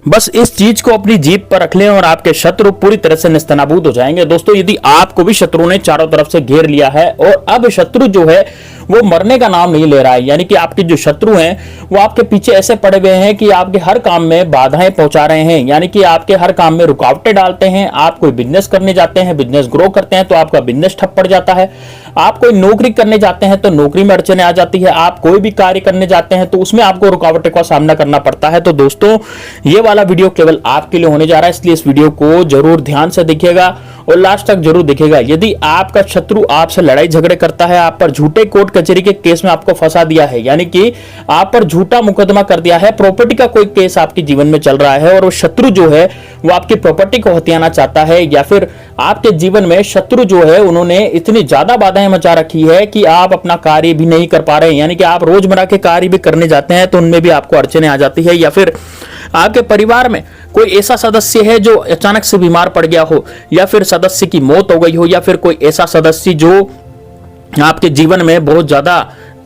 बस इस चीज को अपनी जीभ पर रख लें और आपके शत्रु पूरी तरह से नेस्तनाबूद हो जाएंगे। दोस्तों यदि आपको भी शत्रु ने चारों तरफ से घेर लिया है और अब शत्रु जो है वो मरने का नाम नहीं ले रहा है, यानी कि आपके जो शत्रु हैं वो आपके पीछे ऐसे पड़े हुए हैं कि आपके हर काम में बाधाएं पहुंचा रहे हैं, यानी कि आपके हर काम में रुकावटें डालते हैं। आप कोई बिजनेस करने जाते हैं, बिजनेस ग्रो करते हैं तो आपका बिजनेस ठप पड़ जाता है। आप कोई नौकरी करने जाते हैं तो नौकरी में अड़चने आ जाती है। आप कोई भी कार्य करने जाते हैं तो उसमें आपको रुकावटों का सामना करना पड़ता है। तो दोस्तों ये वाला वीडियो केवल आपके लिए होने जा रहा है, इसलिए इस वीडियो को जरूर ध्यान से देखिएगा और लास्ट तक जरूर देखिएगा। यदि आपका शत्रु आपसे लड़ाई झगड़े करता है, आप पर झूठे कोर्ट कचहरी के केस में आपको फंसा दिया है, यानी कि आप पर झूठा मुकदमा कर दिया है, प्रॉपर्टी का कोई केस आपके जीवन में चल रहा है और वो शत्रु जो है वो आपकी प्रॉपर्टी को हथियाना चाहता है, या फिर आपके जीवन में शत्रु जो है उन्होंने इतनी ज्यादा बाधाएं मचा रखी है कि आप अपना कार्य भी नहीं कर पा रहे हैं, यानी कि आप रोजमर्रा के कार्य भी करने जाते हैं तो उनमें भी आपको अड़चने आ जाती है, या फिर आपके परिवार में कोई ऐसा सदस्य है जो अचानक से बीमार पड़ गया हो, या फिर सदस्य की मौत हो गई हो, या फिर कोई ऐसा सदस्य जो आपके जीवन में बहुत ज्यादा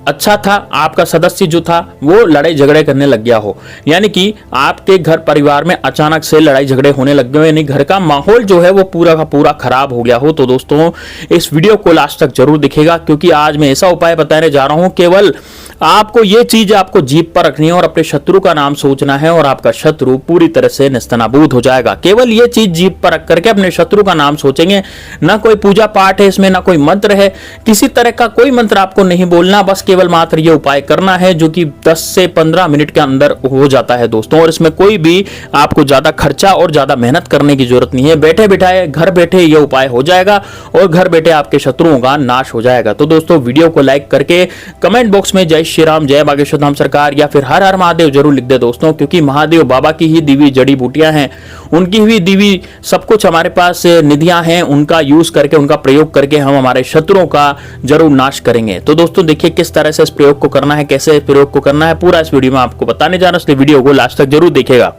अच्छा था, आपका सदस्य जो था वो लड़ाई झगड़े करने लग गया हो, यानी कि आपके घर परिवार में अचानक से लड़ाई झगड़े होने लग गए हो, यानी घर का माहौल जो है वो पूरा का पूरा खराब हो गया हो। तो दोस्तों इस वीडियो को लास्ट तक जरूर दिखेगा, क्योंकि आज मैं ऐसा उपाय बताने जा रहा हूं। केवल आपको ये चीज आपको जीभ पर रखनी है और अपने शत्रु का नाम सोचना है और आपका शत्रु पूरी तरह से नेस्तनाबूद हो जाएगा। केवल ये चीज जीभ पर रख करके अपने शत्रु का नाम सोचेंगे, ना कोई पूजा पाठ है इसमें, ना कोई मंत्र है, किसी तरह का कोई मंत्र आपको नहीं बोलना, बस केवल मात्र ये उपाय करना है जो कि 10 से 15 मिनट के अंदर हो जाता है दोस्तों। और इसमें कोई भी आपको ज्यादा खर्चा और ज्यादा मेहनत करने की जरूरत नहीं है, बैठे बिठाए घर बैठे ये उपाय हो जाएगा और घर बैठे आपके शत्रुओं का नाश हो जाएगा। तो दोस्तों वीडियो को लाइक करके कमेंट बॉक्स में जय श्री राम, जय बागेश्वर धाम सरकार या फिर हर हर महादेव जरूर लिख दे दोस्तों, क्योंकि महादेव बाबा की ही दिव्य जड़ी बूटियां हैं, उनकी हुई दिव्य सब कुछ हमारे पास निधियां हैं, उनका यूज करके उनका प्रयोग करके हम हमारे शत्रुओं का जरूर नाश करेंगे। तो दोस्तों देखिए किस तरह से इस प्रयोग को करना है, कैसे प्रयोग को करना है, पूरा इस वीडियो में आपको बताने जा रहा हूं, इसलिए वीडियो को लास्ट तक जरूर देखिएगा।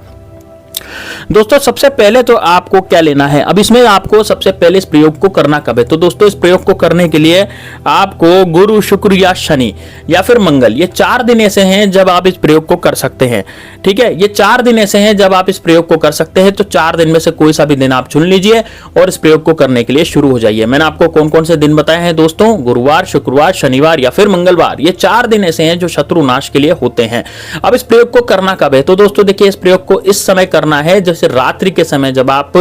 दोस्तों सबसे पहले तो आपको क्या लेना है, अब इसमें आपको सबसे पहले इस प्रयोग को करना कब है, तो दोस्तों इस प्रयोग को करने के लिए आपको गुरु, शुक्र या शनि या फिर मंगल, ये 4 दिन ऐसे हैं जब आप इस प्रयोग को कर सकते हैं। ठीक है, ये 4 दिन ऐसे हैं जब आप इस प्रयोग को कर सकते हैं, तो 4 दिन में से कोई सा भी दिन आप चुन लीजिए और इस प्रयोग को करने के लिए शुरू हो जाइए। मैंने आपको कौन कौन से दिन बताए हैं दोस्तों, गुरुवार, शुक्रवार, शनिवार या फिर मंगलवार, ये 4 दिन ऐसे हैं जो शत्रु नाश के लिए होते हैं। अब इस प्रयोग को करना कब है, तो दोस्तों देखिए इस प्रयोग को इस समय करना है जैसे रात्रि के समय, जब आप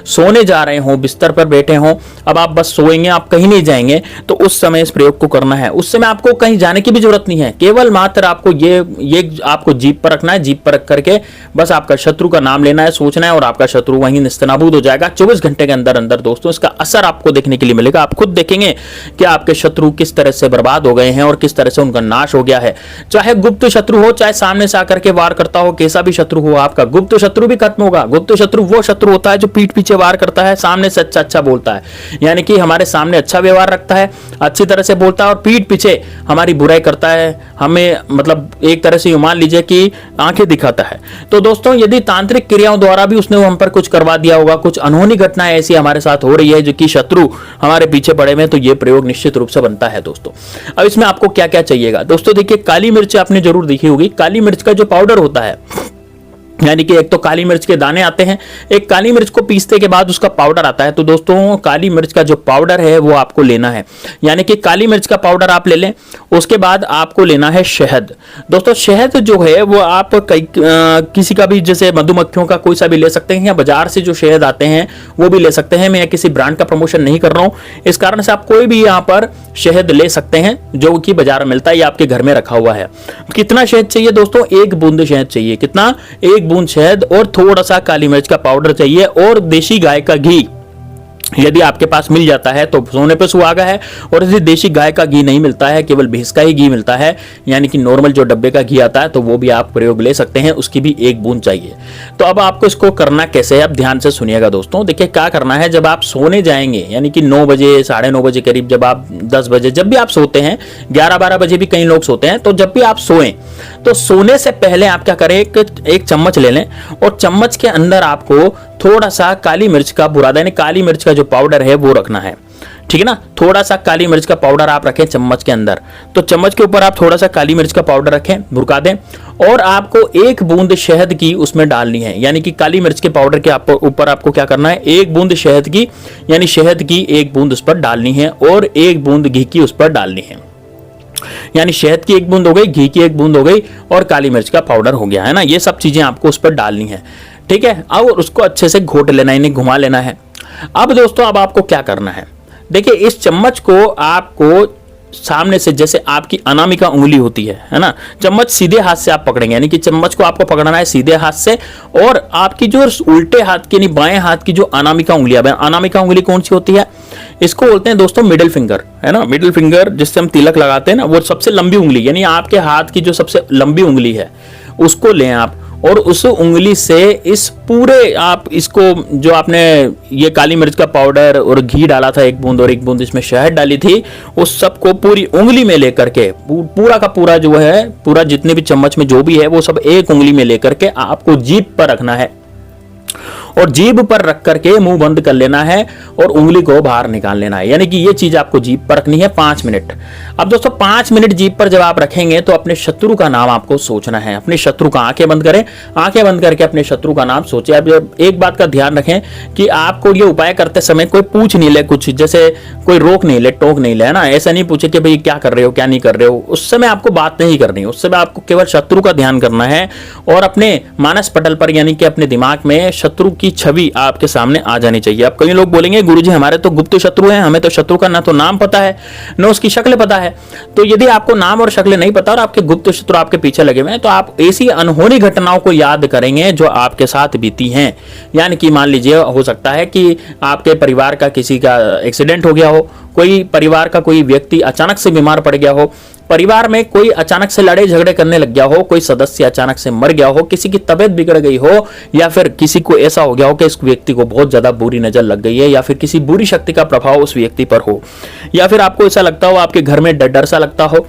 सोने जा रहे हो, बिस्तर पर बैठे हो, अब आप बस सोएंगे, आप कहीं नहीं जाएंगे, तो उस समय इस प्रयोग को करना है। उस समय आपको कहीं जाने की भी जरूरत नहीं है, केवल मात्र आपको ये आपको जीभ पर रखना है, जीभ पर रख करके बस आपका शत्रु का नाम लेना है, सोचना है और आपका शत्रु वहीं नेस्तनाबूद हो जाएगा 24 घंटे के अंदर अंदर। दोस्तों इसका असर आपको देखने के लिए मिलेगा, आप खुद देखेंगे कि आपके शत्रु किस तरह से बर्बाद हो गए हैं और किस तरह से उनका नाश हो गया है। चाहे गुप्त शत्रु हो, चाहे सामने से आकर के वार करता हो, कैसा भी शत्रु हो, आपका गुप्त शत्रु भी खत्म होगा। गुप्त शत्रु वो शत्रु होता है जो पीठ पीछे वार करता है, सामने से अच्छा बोलता है, यानी कि हमारे सामने अच्छा व्यवहार रखता है, अच्छी तरह से बोलता है और पीठ पीछे हमारी बुराई करता है, हमें मतलब एक तरह से मान लीजिए कि आंखें दिखाता है। तो दोस्तों यदि तांत्रिक क्रियाओं द्वारा भी उसने हम पर कुछ करवा दिया होगा, कुछ अनहोनी घटनाएं ऐसी हमारे साथ हो रही है जो कि शत्रु हमारे पीछे पड़े हुए, तो यह प्रयोग निश्चित रूप से बनता है दोस्तों। अब इसमें आपको क्या क्या चाहिएगा दोस्तों, देखिए काली मिर्च आपने जरूर देखी होगी, काली मिर्च का जो पाउडर होता है, यानी कि एक तो काली मिर्च के दाने आते हैं, एक काली मिर्च को पीसते के बाद उसका पाउडर आता है। तो दोस्तों काली मिर्च का जो पाउडर है वो आपको लेना है, यानी कि काली मिर्च का पाउडर आप ले लें। उसके बाद आपको लेना है शहद। दोस्तों शहद जो है वो आप किसी का भी, जैसे मधुमक्खियों का कोई सा भी ले सकते हैं, या बाजार से जो शहद आते हैं वो भी ले सकते हैं। मैं किसी ब्रांड का प्रमोशन नहीं कर रहा हूं, इस कारण से आप कोई भी यहाँ पर शहद ले सकते हैं जो कि बाजार में मिलता है या आपके घर में रखा हुआ है। कितना शहद चाहिए दोस्तों, 1 बूंद शहद चाहिए। कितना, 1 बूंद शहद और थोड़ा सा काली मिर्च का पाउडर चाहिए और देशी गाय का घी यदि आपके पास मिल जाता है तो सोने पे सुहागा है, और यदि देशी गाय का घी नहीं मिलता है, केवल भैंस का ही घी मिलता है, यानी कि नॉर्मल जो डब्बे का घी आता है, तो वो भी आप प्रयोग ले सकते हैं, उसकी भी 1 बूंद चाहिए। तो अब आपको इसको करना कैसे है, अब ध्यान से सुनिएगा दोस्तों। देखिए क्या करना है, जब आप सोने जाएंगे यानी कि 9 बजे 9:30 बजे करीब, जब आप 10 बजे जब भी आप सोते हैं, 11-12 बजे भी कई लोग सोते हैं, तो जब भी आप सोएं तो सोने से पहले आप क्या करें, एक चम्मच ले लें और चम्मच के अंदर आपको थोड़ा सा काली मिर्च का बुरादा यानी काली मिर्च का जो पाउडर है वो रखना है। ठीक है ना। थोड़ा सा काली मिर्च का पाउडर आप रखें चम्मच के अंदर, तो चम्मच के ऊपर आप थोड़ा सा काली मिर्च का पाउडर रखें, भुरका दें, और आपको 1 बूंद शहद की उसमें डालनी है। यानी कि काली मिर्च के पाउडर के ऊपर आपको क्या करना है, 1 बूंद शहद की, यानी शहद की 1 बूंद उस पर डालनी है, और 1 बूंद घी की उस पर डालनी है। यानी शहद की 1 बूंद हो गई, घी की 1 बूंद हो गई, और काली मिर्च का पाउडर हो गया, है ना। ये सब चीजें आपको उस पर डालनी है, ठीक है। अब उसको अच्छे से घोट लेना है, इन्हें घुमा लेना है। अब दोस्तों अब आपको क्या करना है, देखिए इस चम्मच को आपको सामने से, जैसे आपकी अनामिका उंगली होती है ना, चम्मच सीधे हाथ से आप पकड़ेंगे, यानी कि चम्मच को आपको पकड़ना है सीधे हाथ से, और आपकी जो उल्टे हाथ की, यानी बाएं हाथ की जो अनामिका उंगली है, अनामिका उंगली कौन सी होती है, इसको बोलते हैं दोस्तों मिडिल फिंगर, है ना। मिडिल फिंगर जिससे हम तिलक लगाते हैं ना, वो सबसे लंबी उंगली, यानी आपके हाथ की जो सबसे लंबी उंगली है उसको लें आप, और उस उंगली से इस पूरे आप इसको, जो आपने ये काली मिर्च का पाउडर और घी डाला था 1 बूंद, और 1 बूंद इसमें शहद डाली थी, उस सबको पूरी उंगली में लेकर के, पूरा का पूरा जो है, पूरा जितने भी चम्मच में जो भी है वो सब एक उंगली में लेकर के आपको जीभ पर रखना है, और जीभ पर रख करके मुंह बंद कर लेना है, और उंगली को बाहर निकाल लेना है। यानी कि ये चीज आपको जीभ पर रखनी है 5 मिनट। अब दोस्तों 5 मिनट जीभ पर जब आप रखेंगे तो अपने शत्रु का नाम आपको सोचना है। अपने शत्रु का, आंखें बंद करें, आंखें बंद करके अपने शत्रु का नाम सोचे। अब एक बात का ध्यान रखें कि आपको ये उपाय करते समय कोई पूछ नहीं ले, कुछ जैसे कोई रोक नहीं ले, टोक नहीं ले, है ना। ऐसा नहीं पूछे कि भाई क्या कर रहे हो, क्या नहीं कर रहे हो, उस समय आपको बात नहीं करनी है। उस समय आपको केवल शत्रु का ध्यान करना है, और अपने मानस पटल पर, यानी कि अपने दिमाग में शत्रु की छवि आपके सामने आ जानी चाहिए। अब कई लोग बोलेंगे गुरुजी हमारे तो गुप्त शत्रु हैं, हमें तो शत्रु का ना तो नाम पता है ना उसकी शक्ल पता है। तो यदि आपको नाम और शक्ल नहीं पता और आपके गुप्त शत्रु आपके पीछे लगे हुए हैं, तो आप ऐसी अनहोनी घटनाओं को याद करेंगे जो आपके साथ बीती हैं। यानी कि मान लीजिए हो सकता है कि आपके परिवार का किसी का एक्सीडेंट हो गया हो, कोई परिवार का कोई व्यक्ति अचानक से बीमार पड़ गया हो, परिवार में कोई अचानक से लड़ाई झगड़े करने लग गया हो, कोई सदस्य अचानक से मर गया हो, किसी की तबीयत बिगड़ गई हो, या फिर किसी को ऐसा हो गया हो कि इस व्यक्ति को बहुत ज्यादा बुरी नजर लग गई है, या फिर किसी बुरी शक्ति का प्रभाव उस व्यक्ति पर हो, या फिर आपको ऐसा लगता हो आपके घर में डर सा लगता हो,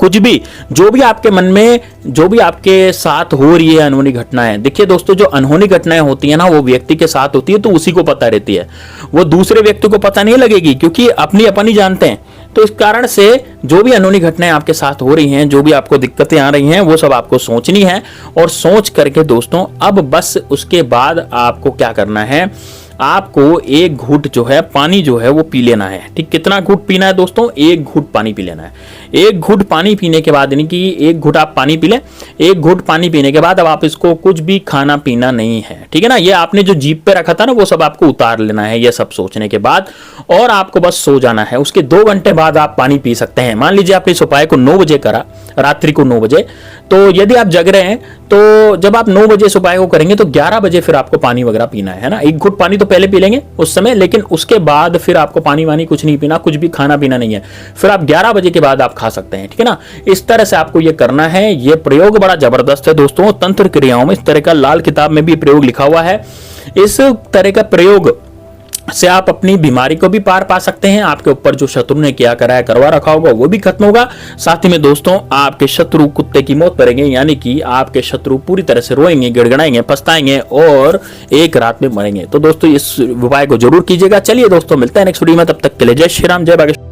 कुछ भी, जो भी आपके मन में, जो भी आपके साथ हो रही है अनहोनी घटनाएं। देखिए दोस्तों, जो अनहोनी घटनाएं होती है ना, वो व्यक्ति के साथ होती है तो उसी को पता रहती है, वो दूसरे व्यक्ति को पता नहीं लगेगी, क्योंकि अपनी अपन ही जानते हैं। तो इस कारण से जो भी अनहोनी घटनाएं आपके साथ हो रही हैं, जो भी आपको दिक्कतें आ रही हैं, वो सब आपको सोचनी है, और सोच करके दोस्तों अब बस उसके बाद आपको क्या करना है, आपको 1 घूंट जो है पानी जो है वो पी लेना है। ठीक, कितना घूंट पीना है दोस्तों, 1 घूंट पानी पी लेना है। 1 घूंट पानी पीने के बाद, यानी कि 1 घूंट आप पानी पी लें, 1 घूंट पानी पीने के बाद अब आप इसको कुछ भी खाना पीना नहीं है, ठीक है ना। ये आपने जो जीभ पे रखा था ना, वो सब आपको उतार लेना है, ये सब सोचने के बाद, और आपको बस सो जाना है। उसके 2 घंटे बाद आप पानी पी सकते हैं। मान लीजिए आपने इस उपाय को 9 बजे करा, रात्रि को 9 बजे, तो यदि आप जग रहे हैं तो जब आप 9 बजे इस उपाय को करेंगे तो 11 बजे फिर आपको पानी वगैरह पीना है ना। 1 घूंट पानी तो पहले पी लेंगे उस समय, लेकिन उसके बाद फिर आपको पानी वानी कुछ नहीं पीना, कुछ भी खाना पीना नहीं है। फिर आप 11 बजे के बाद आप खा सकते हैं, ठीक है ना। इस तरह से आपको ये करना है। ये प्रयोग बड़ा जबरदस्त है दोस्तों, तंत्र क्रियाओं में इस तरह का लाल किताब में भी प्रयोग लिखा हुआ है। इस तरह का प्रयोग से आप अपनी बीमारी को भी पार पा सकते हैं। आपके ऊपर जो शत्रु ने क्या कराया करवा रखा होगा वो भी खत्म होगा। साथ ही में दोस्तों, आपके शत्रु कुत्ते की मौत करेंगे, यानी कि आपके शत्रु पूरी तरह से रोएंगे, गिड़गिड़ाएंगे, पछताएंगे और एक रात में मरेंगे। तो दोस्तों इस उपाय को जरूर कीजिएगा। चलिए दोस्तों, मिलते हैं नेक्स्ट वीडियो में, तब तक के लिए जय श्री राम, जय बागेश्वर।